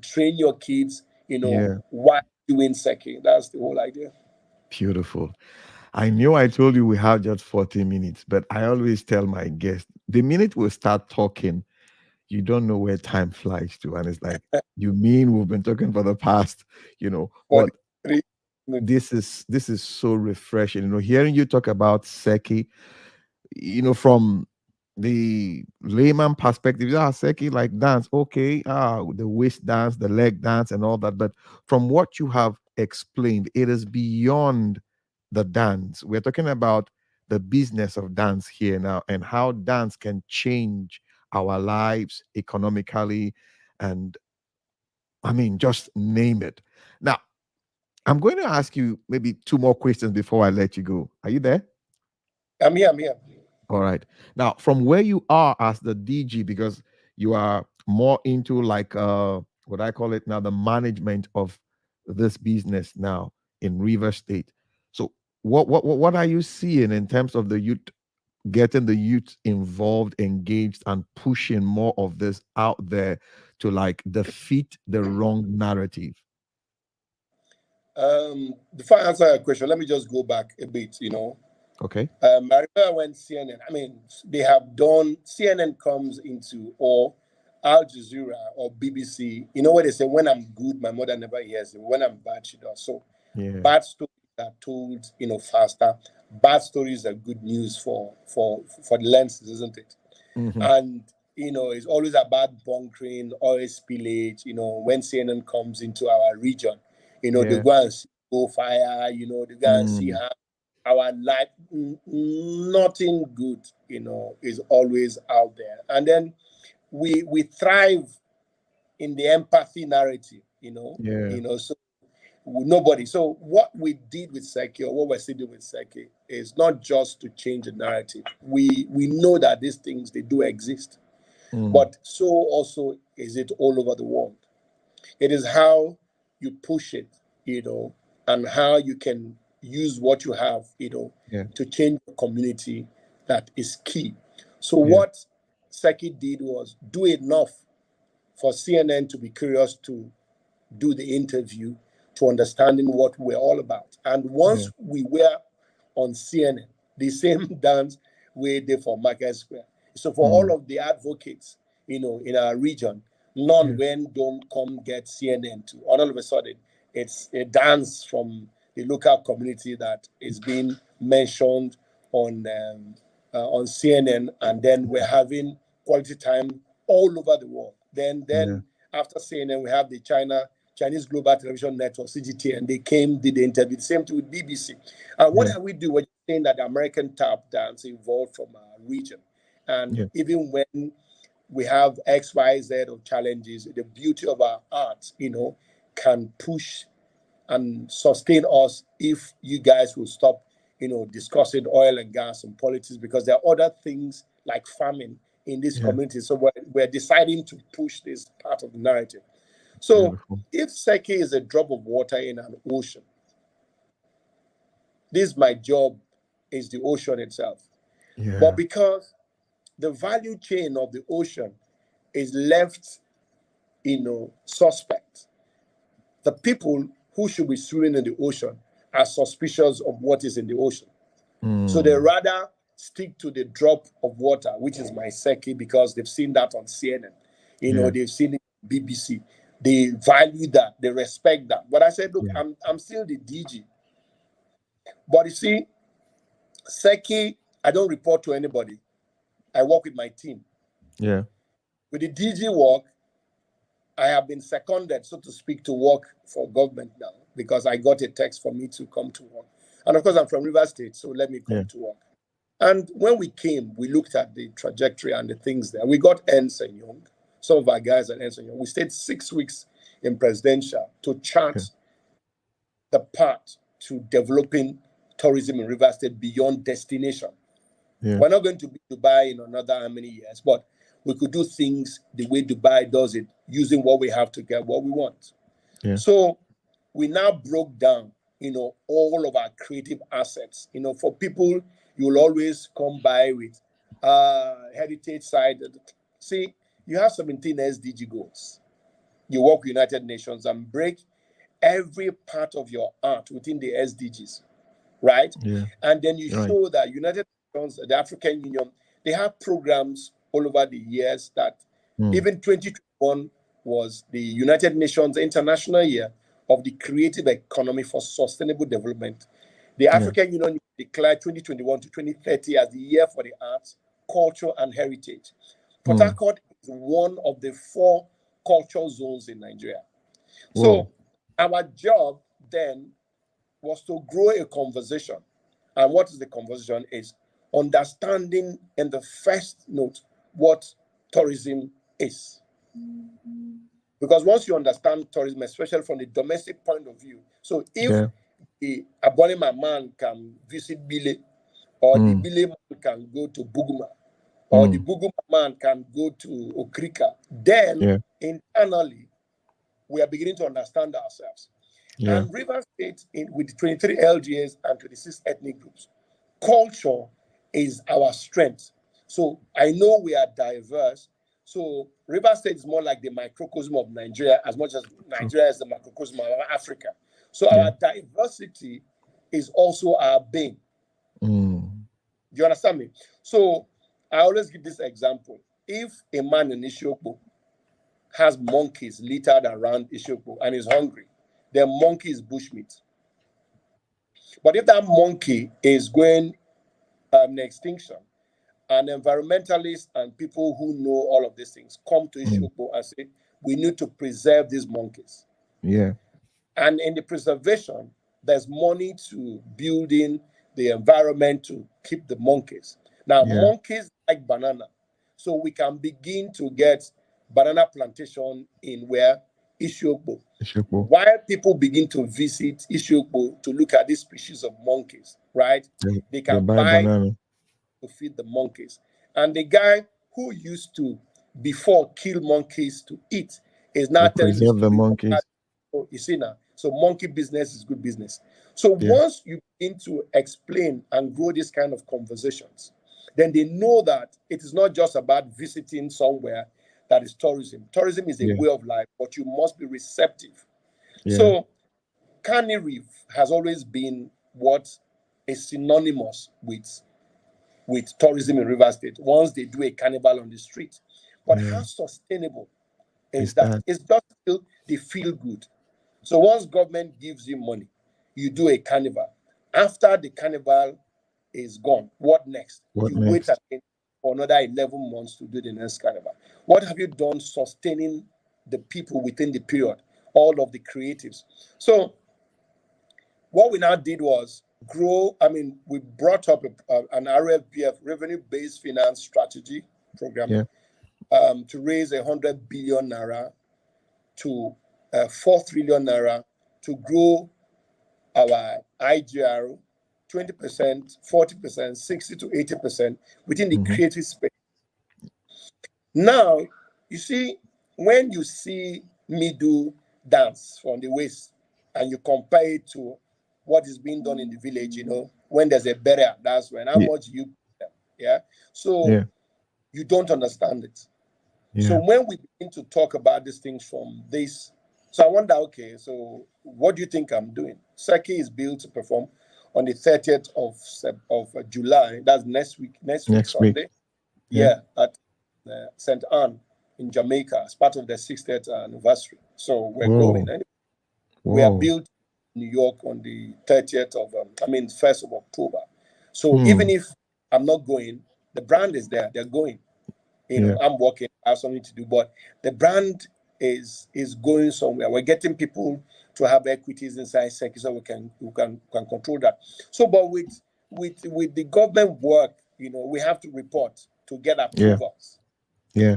train your kids, Yeah. while doing Seki. That's the whole idea. Beautiful. I knew I told you we have just 40 minutes, but I always tell my guests the minute we start talking, you don't know where time flies to. And it's like, you mean we've been talking for the past, For but the three minutes. this is so refreshing. Hearing you talk about Seki, from the layman perspective, yeah, Seki like dance, okay, the waist dance, the leg dance, and all that. But from what you have explained, it is beyond the dance. We're talking about the business of dance here now and how dance can change our lives economically and I mean, just name it. Now, I'm going to ask you maybe two more questions before I let you go. Are you there? I'm here. I'm here. All right. Now, from where you are as the DG, because you are more into like what I call it now, the management of this business now in River State. So what are you seeing in terms of the youth, getting the youth involved, engaged, and pushing more of this out there to like defeat the wrong narrative? Before I answer your question, let me just go back a bit. Okay. I remember when CNN, I mean, they have done, CNN comes into, or Al Jazeera or BBC, where they say, when I'm good, my mother never hears it. When I'm bad, she does. So Yeah. bad stories are told, faster. Bad stories are good news for the lenses, isn't it? Hmm. And it's always about bunkering, oil spillage. When CNN comes into our region, they Yeah. go and see go fire. They go and see Mm. how our life, nothing good, is always out there. And then we thrive in the empathy narrative. Yeah. So nobody. So what we did with Seki, or what we're still doing with Seki, is not just to change the narrative. We know that these things, they do exist, Mm. but so also is it all over the world. It is how you push it, and how you can use what you have, Yeah. to change the community, that is key. So Yeah. what Seki did was do enough for CNN to be curious to do the interview, to understanding what we're all about. And Yeah. once we were on CNN, the same dance we did for Market Square. So for all Mm. of the advocates, in our region, none Yeah. when don't come get CNN to. All of a sudden, it's a dance from the local community that is being mentioned on CNN, and then we're having quality time all over the world. Then Yeah. then after CNN, we have the Chinese Global Television Network, CGT, and they came, did the interview. The same thing with BBC. And what Yeah. have we do? We're saying that the American tap dance evolved from our region. And Yeah. even when we have X, Y, Z of challenges, the beauty of our art, can push and sustain us if you guys will stop, discussing oil and gas and politics, because there are other things like farming in this Yeah. community. So we're deciding to push this part of the narrative. So Beautiful. if Seki is a drop of water in an ocean, this my job is the ocean itself. But Yeah. because the value chain of the ocean is left, suspect, the people who should be swimming in the ocean are suspicious of what is in the ocean. So they Mm. rather stick to the drop of water, which is my Seki, because they've seen that on CNN. Yeah. They've seen it on BBC. They value that, they respect that. But I said, look, Yeah. I'm still the DG. But you see, Seki, I don't report to anybody. I work with my team. Yeah. With the DG work, I have been seconded, so to speak, to work for government now, because I got a text for me to come to work. And of course, I'm from River State, so let me Yeah. come to work. And when we came, we looked at the trajectory and the things there. We got Ernst and Young, some of our guys at Ernst and Young. We stayed 6 weeks in presidential to Yeah. chart the path to developing tourism in River State beyond destination. Yeah. We're not going to be Dubai in another how many years, but we could do things the way Dubai does it, using what we have to get what we want. Yeah. So we now broke down, all of our creative assets. For people, you will always come by with heritage side. See, you have 17 SDG goals. You work with United Nations and break every part of your art within the SDGs, right? Yeah. And then you Right. show that United Nations, the African Union, they have programs all over the years that Mm. even 2021 was the United Nations International Year of the Creative Economy for Sustainable Development. The Yeah. African Union declared 2021 to 2030 as the year for the arts, culture, and heritage. Port Mm. Harcourt is one of the 4 cultural zones in Nigeria. Whoa. So our job then was to grow a conversation. And what is the conversation is understanding in the first note what tourism is. Because once you understand tourism, especially from the domestic point of view, so if Yeah. the Abonema man can visit Bile, or the Mm. Bile man can go to Buguma, or the Mm. Buguma man can go to Okrika, then Yeah. internally we are beginning to understand ourselves. Yeah. And River State, with 23 LGAs and 26 ethnic groups, culture is our strength. So I know we are diverse. So River State is more like the microcosm of Nigeria, as much as True. Nigeria is the microcosm of Africa. So Yeah. our diversity is also our bane. Mm. Do you understand me? So I always give this example. If a man in Ishiokpo has monkeys littered around Ishiokpo and is hungry, the monkey is bushmeat. But if that monkey is going extinction, and environmentalists and people who know all of these things come to Mm. Ishiokpo and say, we need to preserve these monkeys. Yeah. And in the preservation, there's money to building the environment to keep the monkeys. Now, Yeah. monkeys like banana. So we can begin to get banana plantation in where Ishiokpo. Ishukwu. While people begin to visit Ishiokpo to look at this species of monkeys, right? They They can buy buy banana. to feed the monkeys. And the guy who used to before kill monkeys to eat is now They telling the preserve the story of how, monkeys. oh, you see now. So monkey business is good business. So Yeah. once you begin to explain and grow this kind of conversations, then they know that it is not just about visiting somewhere that is tourism. Tourism is a Yeah. way of life, but you must be receptive. Yeah. So Canny Reef has always been what is synonymous with tourism in River State once they do a carnival on the street. But Yeah. how sustainable is Is that? that? It's just still they feel good. So once government gives you money, you do a carnival. After the carnival is gone, what next? What You wait next? again for another 11 months to do the next carnival. What have you done sustaining the people within the period? All of the creatives. So what we now did was grow. I mean, we brought up an RFBF, revenue-based finance strategy program, Yeah. to raise 100 billion naira to 4 trillion naira to grow our IGR 20%, 40%, 60 to 80% within the Mm-hmm. creative space. Now, you see, when you see me do dance from the waist and you compare it to what is being done in the village, when there's a burial, that's when how Yeah. much you pay them, yeah. So Yeah. you don't understand it. So Yeah. when we begin to talk about these things from this, so I wonder, okay, so what do you think I'm doing? Seki is billed to perform on the 30th of July. That's next week Next week. Sunday. Yeah. Yeah, at St. Anne in Jamaica as part of the 60th anniversary. So we're going. Whoa. And we are Whoa. built in New York on the 30th of, 1st of October. So even Hmm. if I'm not going, the brand is there. They're going. Yeah. I'm working. I have something to do, but the brand is going somewhere. We're getting people to have equities inside Seki so we can control that. So, but with the government work, we have to report to get Yeah. approvals. Yeah.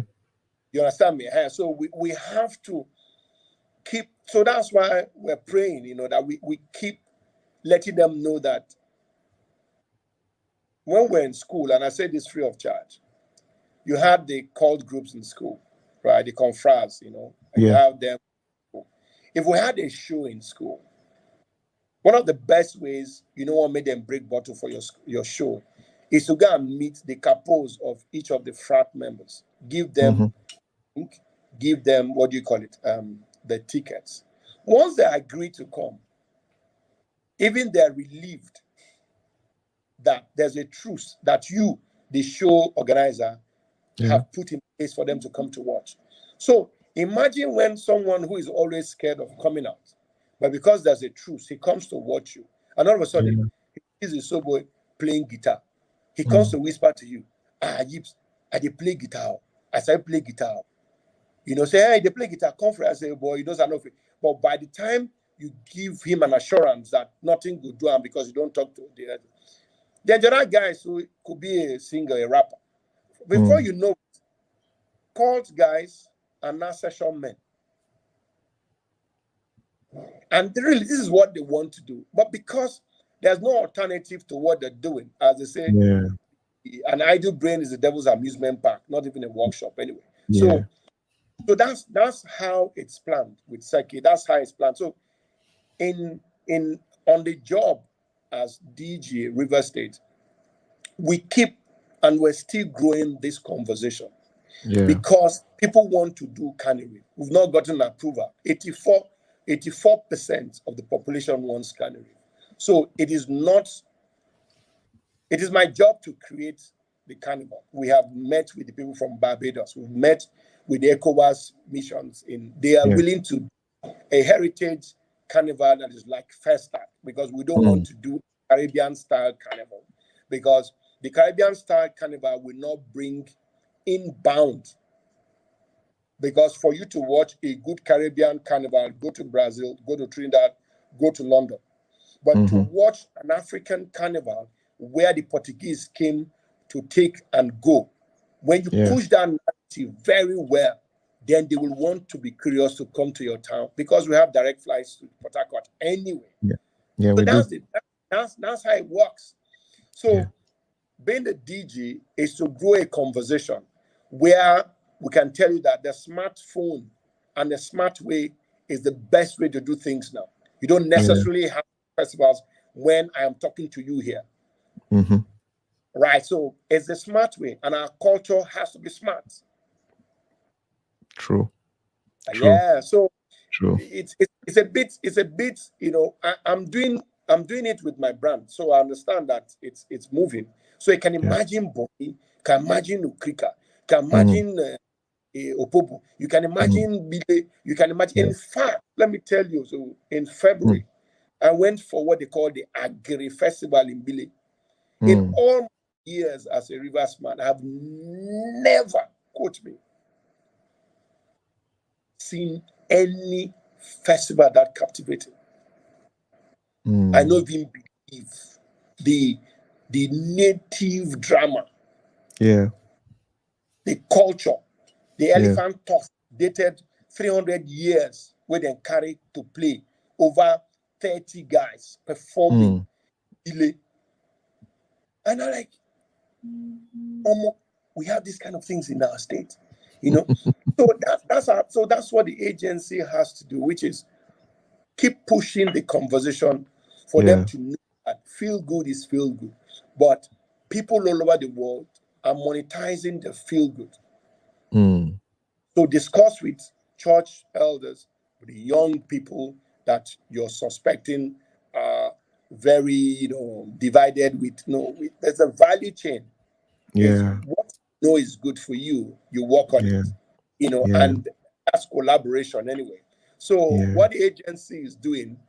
You understand me? So we have to keep. So that's why we're praying. That we keep letting them know that when we're in school, and I say this free of charge, you had the cult groups in school, right? The confras, and you Yeah. have them. If we had a show in school, one of the best ways, what made them break bottle for your show, is to go and meet the capos of each of the frat members. Mm-hmm. Give them, what do you call it? The tickets. Once they agree to come, even they're relieved that there's a truce that you, the show organizer, Yeah. have put in place for them to come to watch. So imagine when someone who is always scared of coming out, but because there's a truce, he comes to watch you, and all of a sudden, Yeah. he sees a soul boy playing guitar. He comes Mm. to whisper to you, Yips, I they play guitar. As I play guitar. Say, hey, they play guitar, come for it. I say, boy, he doesn't know. But by the time you give him an assurance that nothing will do him because you don't talk to the other, then there are guys who could be a singer, a rapper. Before Mm. you know, cult guys are now session men. And really, this is what they want to do. But because there's no alternative to what they're doing, as they say, Yeah. an idle brain is the devil's amusement park, not even a workshop anyway. Yeah. So that's how it's planned with Seki. That's how it's planned. So in on the job as DG River State, we keep and we're still growing this conversation Yeah. because people want to do cannery. We've not gotten approval. 84% of the population wants cannery. So it is my job to create the carnival. We have met with the people from Barbados. We've met with the ECOWAS missions. They are Yeah. willing to a heritage carnival that is like Festa because we don't want Mm. to do Caribbean style carnival because the Caribbean style carnival will not bring inbound. Because for you to watch a good Caribbean carnival, go to Brazil, go to Trinidad, go to London. But to Mm-hmm. watch an African carnival where the Portuguese came to take and go, when you Yeah. push that narrative very well, then they will want to be curious to come to your town because we have direct flights to Port Harcourt anyway. Yeah. Yeah, So we do. that's how it works. Yeah. So being the DG is to grow a conversation where we can tell you that the smartphone and the smart way is the best way to do things now. You don't Yeah. necessarily have festivals when I am talking to you here, Mm-hmm. right? So it's the smart way, and our culture has to be smart. True. True. Yeah. So True. it's a bit I'm doing it with my brand, so I understand that it's moving. So you can Yeah. imagine Boni, can imagine Ukrika, can Mm. imagine Opobo, you can Mm. imagine Bile, you can imagine. Yeah. In fact, let me tell you. So in Mm. February, I went for what they call the Agri Festival in Bile. In Mm. all my years as a Rivers man, I have never, quote me, seen any festival that captivating. I Mm. don't even believe the the native drama, Yeah. the culture, the Yeah. elephant tusk dated 300 years where they carry to play over 30 guys performing Mm. delay. And I'm like, we have these kind of things in our state, you know. So that's what the agency has to do, which is keep pushing the conversation for them Yeah. to know that feel good is feel good. But people all over the world are monetizing the feel good. Mm. So discuss with church elders, with the young people that you're suspecting are very, divided with, there's a value chain. Is Yeah. what you know is good for you, you work on Yeah. it, Yeah. and that's collaboration anyway. So Yeah. what the agency is doing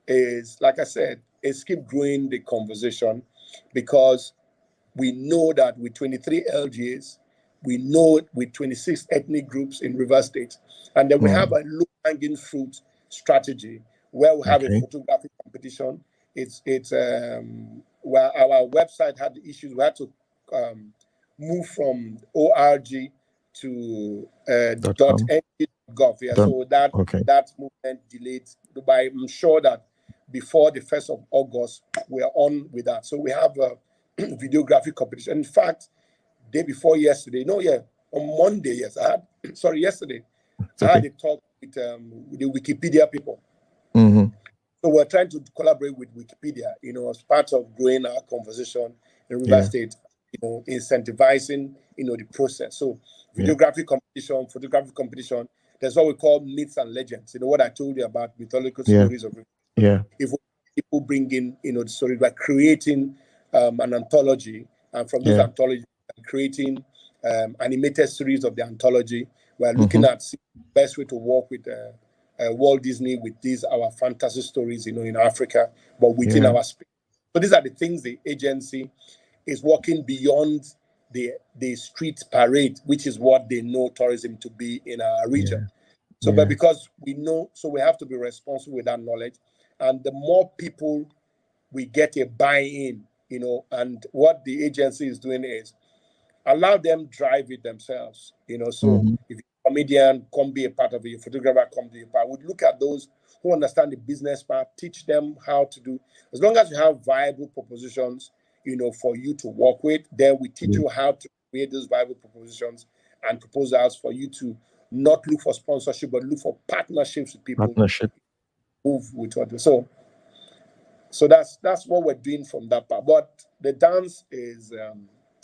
is, like I said, is keep growing the conversation because we know that with 23 LGAs, we know with 26 ethnic groups in River State, and then we have Mm. a low-hanging fruit strategy where we have a Okay. photography competition. It's where our website had the issues. We had to um, move from org to .com. .ng.gov. Yeah, Done. so Okay. that movement delayed. But I'm sure that before the 1st of August, we're on with that. So we have a videography competition. In fact, day before yesterday, no, yeah, on Monday, yes, I had, sorry, yesterday, It's I had okay. a talk with the Wikipedia people. Mm-hmm. So we're trying to collaborate with Wikipedia, as part of growing our conversation in River Yeah. State, incentivizing, the process. So Yeah. videography competition, photography competition. There's what we call myths and legends. What I told you about mythological Yeah. stories of Yeah. if people bring in, the story by creating an anthology, and from those Yeah. anthologies, creating animated series of the anthology. We're looking Mm-hmm. at the best way to work with Walt Disney with these our fantasy stories, in Africa, but within Yeah. our space. So these are the things the agency is working beyond the street parade, which is what they know tourism to be in our region. Yeah. So, but Yeah. because we know, so we have to be responsible with that knowledge. And the more people we get a buy-in, and what the agency is doing is allow them drive it themselves. So Mm-hmm. if you're a comedian, come be a part of it, a photographer, come be a part. We look at those who understand the business part, teach them how to do. As long as you have viable propositions, for you to work with, then we teach Yeah. you how to create those viable propositions and proposals for you to not look for sponsorship, but look for partnerships with people Partnership. move with what. So that's what we're doing from that part. But the dance is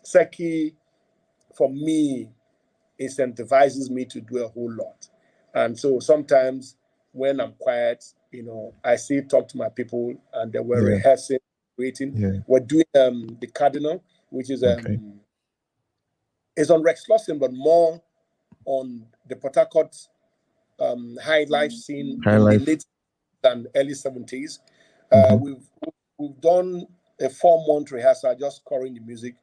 Seki for me incentivizes me to do a whole lot. And so sometimes when I'm quiet, I still talk to my people and they were Yeah. rehearsing, waiting. Yeah. We're doing the Cardinal, which Okay. is on Rex Lawson, but more on the Port Harcourt high life scene High in the life. late and early 70s. Mm-hmm. We've done a 4 month rehearsal, just scoring the music.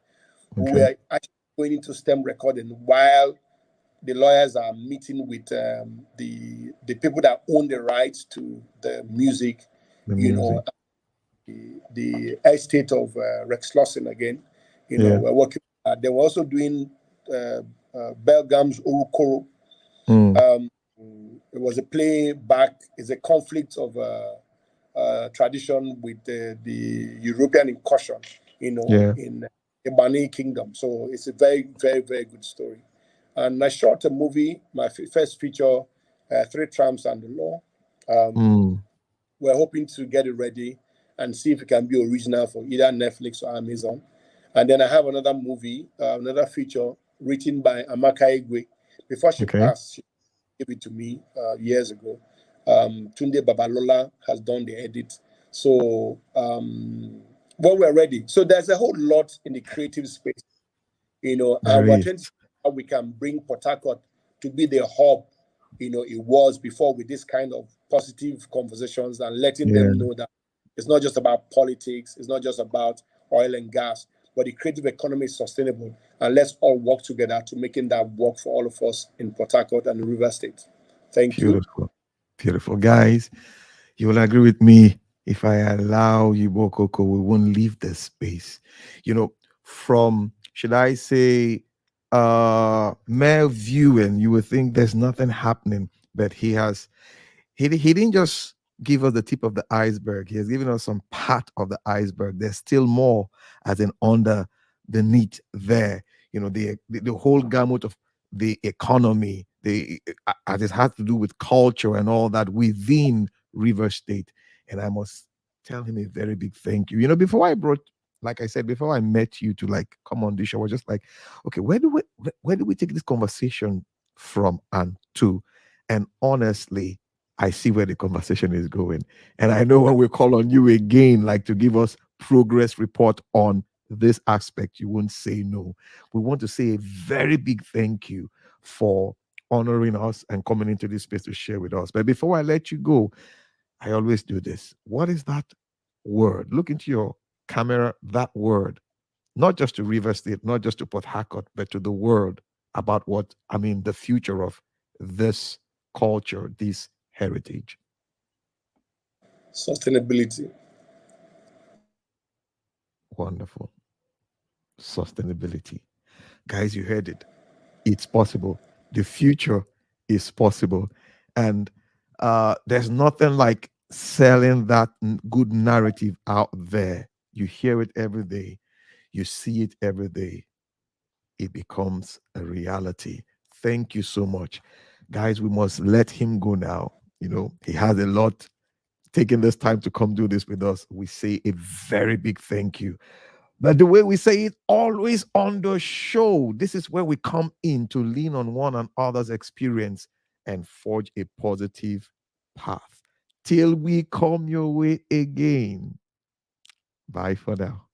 We Okay. were actually going into STEM recording while the lawyers are meeting with the people that own the rights to the music, The you know, music. the estate of Rex Lawson again. Yeah. We're working. They were also doing Belgam's Urukoro. Mm. Um, it was a play back. It's a conflict of tradition with the European incursion, Yeah. in the Bani Kingdom. So it's a very, very, very good story. And I shot a movie, my first feature, Three Tramps and the Law. Um, Mm. we're hoping to get it ready and see if it can be original for either Netflix or Amazon. And then I have another movie, another feature written by Amaka Igwe. Before she Okay. passed, she gave it to me years ago. Tunde Babalola has done the edit. So when we're ready, so there's a whole lot in the creative space, There and we're is. trying to see how we can bring Port Harcourt to be the hub, it was before with this kind of positive conversations and letting Yeah. them know that it's not just about politics, it's not just about oil and gas, but the creative economy is sustainable. And let's all work together to making that work for all of us in Port Harcourt and the River State. Thank you. Beautiful. Beautiful. Guys, you will agree with me. If I allow Yibo Koko, we won't leave this space. From, should I say, mere viewing, you would think there's nothing happening, but he didn't just give us the tip of the iceberg. He has given us some part of the iceberg. There's still more as in under beneath there. The whole gamut of the economy, as it has to do with culture and all that within River State. And I must tell him a very big thank you. Before I brought, like I said, before I met you to like come on this show, I was just like, okay, where do we take this conversation from and to? And honestly, I see where the conversation is going. And I know when we call on you again, like to give us progress report on this aspect, you won't say no. We want to say a very big thank you for honoring us and coming into this space to share with us. But before I let you go, I always do this. What is that word? Look into your camera, that word, not just to River State, not just to Port Harcourt, but to the world about the future of this culture, this heritage. Sustainability. Wonderful. Sustainability. Guys, you heard it. It's possible. The future is possible. And there's nothing like selling that good narrative out there. You hear it every day, you see it every day. It becomes a reality. Thank you so much. Guys, we must let him go now. He has a lot taking this time to come do this with us. We say a very big thank you. But the way we say it always on the show, this is where we come in to lean on one another's experience and forge a positive path. Till we come your way again. Bye for now.